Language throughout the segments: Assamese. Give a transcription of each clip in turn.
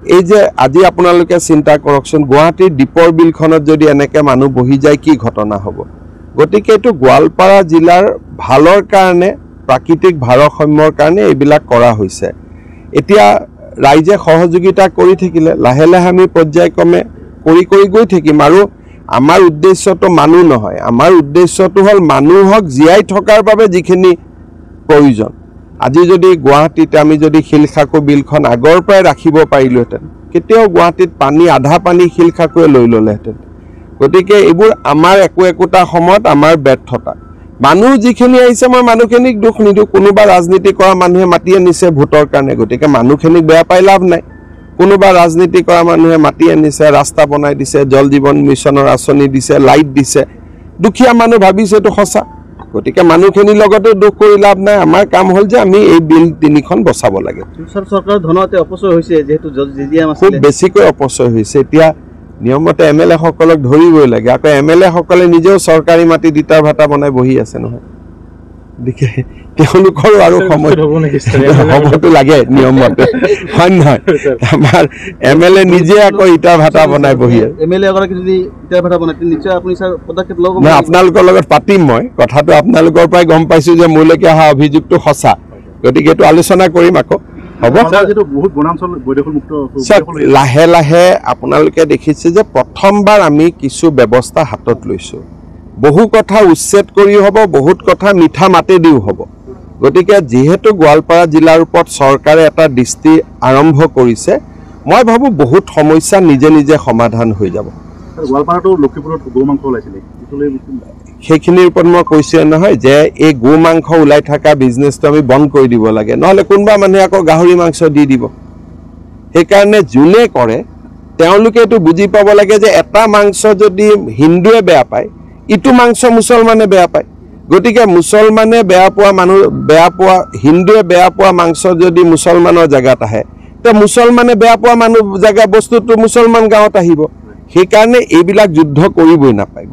এই যে আজি আপোনালোকে চিন্তা কৰকচোন গুৱাহাটীৰ দীপৰ বিলখনত যদি এনেকে মানুহ বহি যায় কি ঘটনা হ'ব গতিকে এটো গোৱালপাৰা জিলাৰ ভালৰ কাৰণে প্ৰাকৃতিক ভাৰসাম্যৰ কাৰণে এইবিলাক কৰা হৈছে এতিয়া ৰাইজে সহযোগিতা কৰি থাকিলে লাহে লাহে আমি পৰ্যায়ক্ৰমে কৰি গৈ থাকিম আৰু আমাৰ উদ্দেশ্যটো মানুহ নহয় আমাৰ উদ্দেশ্যটো হল মানুহক জীয়াই থকাৰ বাবে যিখিনি প্ৰয়োজন আজি যদি গুৱাহাটীতে আমি যদি শিলখাকু বিলখন আগৰ পৰাই ৰাখিব পাৰিলোহেঁতেন কেতিয়াও গুৱাহাটীত পানী আধা পানী শিলখাকুৱে লৈ ল'লেহেঁতেন গতিকে এইবোৰ আমাৰ একোটা সময়ত আমাৰ ব্যৰ্থতা মানুহ যিখিনি আহিছে মই মানুহখিনিক দুখ নিদিওঁ কোনোবা ৰাজনীতি কৰা মানুহে মাতি আনিছে ভোটৰ কাৰণে গতিকে মানুহখিনিক বেয়া পাই লাভ নাই কোনোবা ৰাজনীতি কৰা মানুহে মাতি আনিছে ৰাস্তা বনাই দিছে জল জীৱন মিছনৰ আঁচনি দিছে লাইট দিছে দুখীয়া মানুহ ভাবিছে এইটো সঁচা গতিকে মানুহখিনিৰ লগতে দুখ কৰি লাভ নাই আমাৰ কাম হ'ল যে আমি এই বিল তিনিখন বচাব লাগে চৰকাৰৰ ধনতে অপচয় হৈছে যেহেতু জিজিএম আছে খুব বেছিকৈ অপচয় হৈছে এতিয়া নিয়মতে এমএলএ সকলক ধৰিবই লাগে আকৌ এমএলএ সকলে নিজেও চৰকাৰী মাটি দিতাৰ ভাটা বনাই বহি আছে নহয় দেখে তেওঁলোকৰ আৰু সময় হ'বতো লাগে নিয়মতে হয় নহয় আমাৰ এমএলএ নিজে আকৌ ইটাৰ ভাটা বনাই বহি আছে এমএলএ এগৰাকী যদি ইটাৰ ভাটা বনাই নিশ্চয় আপুনি স্যাৰ পদক্ষেপ ল'ব মই আপোনালোকৰ লগত পাতিম মই কথাটো আপোনালোকৰ পৰাই গম পাইছো যে মোলৈকে অহা অভিযোগটো সঁচা গতিকে এইটো আলোচনা কৰিম আকৌ হ'ব বহুত বনাঞ্চল বৈদখলমুক্ত লাহে লাহে আপোনালোকে দেখিছে যে প্ৰথমবাৰ আমি কিছু ব্যৱস্থা হাতত লৈছো বহু কথা উচ্ছেদ কৰি হ'ব বহুত কথা মিঠা মাতে দিও হ'ব গতিকে যেহেতু গোৱালপাৰা জিলাৰ ওপৰত চৰকাৰে এটা দৃষ্টি আৰম্ভ কৰিছে মই ভাবো বহুত সমস্যা নিজে নিজে সমাধান হৈ যাব গোৱালপাৰাটো লক্ষীপুৰত গোমাংস ওলাইছিলে সেইখিনিৰ ওপৰত মই কৈছে নহয় যে এই গোমাংস ওলাই থকা বিজনেছটো আমি বন্ধ কৰি দিব লাগে নহলে কোনবা মানুহে আকৌ গাহৰি মাংস দি দিব সেইকাৰণে যোনে কৰে তেওঁলোকে এটো বুজি পাব লাগে যে এটা মাংস যদি হিন্দুৱে বেয়া পায় ইটো মাংস মুছলমানে বেয়া পায় গতিকে মুছলমানে বেয়া পোৱা মানুহ বেয়া পোৱা হিন্দুৱে বেয়া পোৱা মাংস যদি মুছলমানৰ জায়গাত আহে তে মুছলমানে বেয়া পোৱা মানুহ জায়গা বস্তুটো মুছলমান গাঁৱত আহিব সেইকাৰণে এইবিলাক যুদ্ধ কৰিবই নাপায়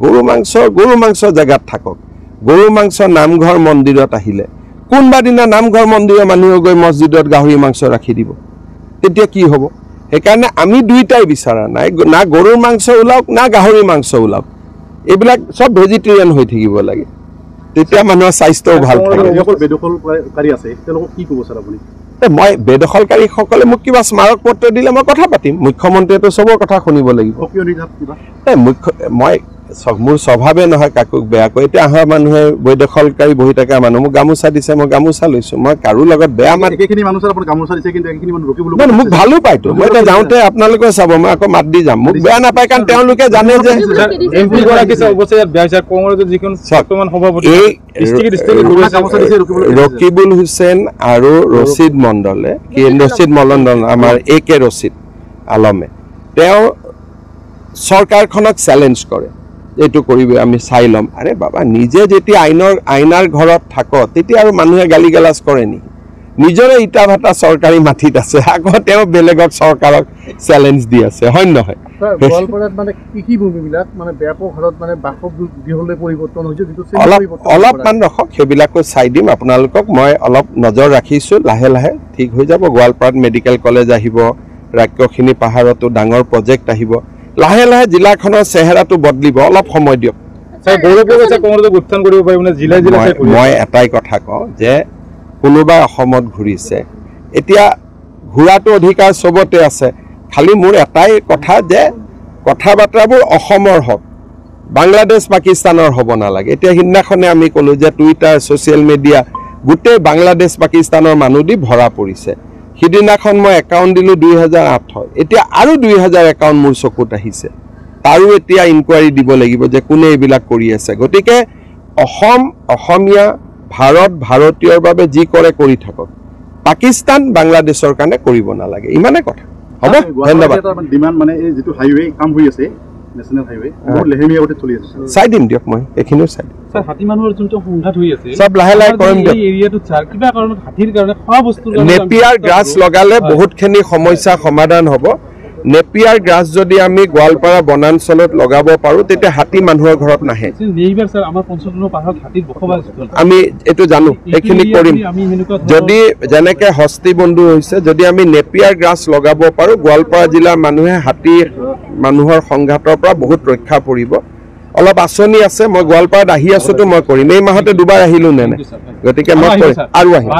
গৰু মাংস জায়গাত থাকক গৰু মাংস নামঘৰ মন্দিৰত আহিলে কোনবা দিনা নামঘৰ মন্দিৰৰ মানুহ গৈ মছজিদত গাহৰি মাংস ৰাখি দিব তেতিয়া কি হ'ব সেইকাৰণে আমি দুইটাই বিচাৰা নাই না গৰুৰ মাংস ওলাওক না গাহৰি মাংস ওলাওক এইবিলাক সব ভেজিটেৰিয়ান হৈ থাকিব লাগে তেতিয়া মানুহৰ স্বাস্থ্যও ভাল থাকে বেদখলকাৰী আছে তেওঁলোকক কি ক'ব স্যাৰ আপুনি মই বেদখলকাৰী সকলে মোক কিবা স্মাৰক পত্ৰ দিলে মই কথা পাতিম মুখ্যমন্ত্ৰীয়েতো সবৰ কথা শুনিব লাগিব মই মোৰ স্বভাৱে নহয় কাকুক বেয়া কৈ এতিয়া আহা মানুহে বেদখলকাৰী বহি থকা মানুহ মোক গামোচা দিছে মই গামোচা লৈছো মই কাৰো লগত বেয়া মাত একেখিনি মানুহ স্যাৰ আপুনি গামোচা দিছে কিন্তু একেখিনি মানুহ ৰকিবলৈ মোক ভালো পাইতো মই এটা যাওঁতে আপোনালোকে চাব মই আকৌ মাত দি যাম মোক বেয়া নাপায় কাৰণ তেওঁলোকে জানে যে এমপি গৰাকী অৱশ্যে বেয়া হৈছে কংগ্ৰেছৰ যিখন বৰ্তমান সভাপতি ৰকিবুল হুছেইন আৰু ৰছিদ মণ্ডলে ৰছিদ মলন্দন আমাৰ একে ৰছিদ আলমে তেওঁ চৰকাৰখনক চ্যালেঞ্জ কৰে এইটো কৰিবে আমি চাই লম আৰে বাবা নিজে যেতিয়া আইনাৰ ঘৰত থাক তেতিয়া আৰু মানুহে গালি গালাজ কৰে নি নিজৰে ইটা ভাটা চৰকাৰী মাটিত আছে আকৌ তেওঁ বেলেগক চৰকাৰক চ্যালেঞ্জ দি আছে হয় নহয় গোৱালপাৰাত মানে কৃষি ভূমিবিলাক মানে ব্যাপক হাৰত মানে বাসগৃহলৈ পৰিৱৰ্তন হৈছে যেটো অলপমান ৰখক সেইবিলাকো চাই দিম আপোনালোকক মই অলপ নজৰ ৰাখিছো লাহে লাহে ঠিক হৈ যাব গোৱালপাৰাত মেডিকেল কলেজ আহিব ৰাজ্যখিনি পাহাৰতো ডাঙৰ প্ৰজেক্ট আহিব লাহে লাহে জিলাখনৰ চেহেৰাটো বদলিব অলপ সময় দিয়ক মই এটাই কথা কওঁ যে কোনোবাই অসমত ঘূৰিছে এতিয়া ঘূৰাটো অধিকাৰ সবতে আছে খালি মোৰ এটাই কথা যে কথা বাৰ্তাবোৰ অসমৰ হক বাংলাদেশ পাকিস্তানৰ হ'ব নালাগে এতিয়া হিন্নাখনে আমি কলো যে টুইটাৰ সোশ্যাল মিডিয়া গোটেই বাংলাদেশ পাকিস্তানৰ মানুহ দি ভৰা পৰিছে হিদিনাখন মই একাউন্ট দিলো 2008 এতিয়া আৰু 2000 একাউন্ট মোৰ চকুত আহিছে তাৰো এতিয়া ইনকুৱাৰি দিব লাগিব যে কোনে এইবিলাক কৰি আছে গতিকে অসমীয়া ভাৰতীয়ৰ বাবে যি কৰে কৰি থাকক পাকিস্তান বাংলাদেশৰ কাৰণে কৰিব নালাগে ইমানে কথা হ'ব ধন্যবাদ ডিমান্ড মানে এই যেটো হাইৱে কাম হৈ আছে নেশনাল হাইৱে বহুত লেহেমিয়া ওতে চলি আছে চাই দিম দিয়ক মই এখিনিও চাই দিম স্যার হাতী মানুহৰ যোনটো সংঘাত হৈ আছে সব লাহে লাহে কৰিম এই এৰিয়াটো চাৰ কিবা কাৰণত হাতীৰ কাৰণে খোৱা বস্তু নেপিয়াৰ গ্ৰাছ লগালে বহুতখিনি সমস্যা সমাধান হ'ব নেপিয়াৰ গ্ৰাছ যদি আমি গোৱালপাৰা বনাঞ্চলত লগাব পাৰোঁ তেতিয়া হাতী মানুহৰ ঘৰত নাহে আমি এইটো জানো এইখিনি কৰিম যদি যেনেকৈ হস্তি বন্ধু হৈছে যদি আমি নেপিয়াৰ গ্ৰাছ লগাব পাৰোঁ গোৱালপাৰা জিলাৰ মানুহে হাতী মানুহৰ সংঘাতৰ পৰা বহুত ৰক্ষা পৰিব অলপ আঁচনি আছে মই গোৱালপাৰাত আহি আছোতো মই কৰিম এই মাহতে দুবাৰ আহিলোঁ নে গতিকে মই কৰিম আৰু আহিম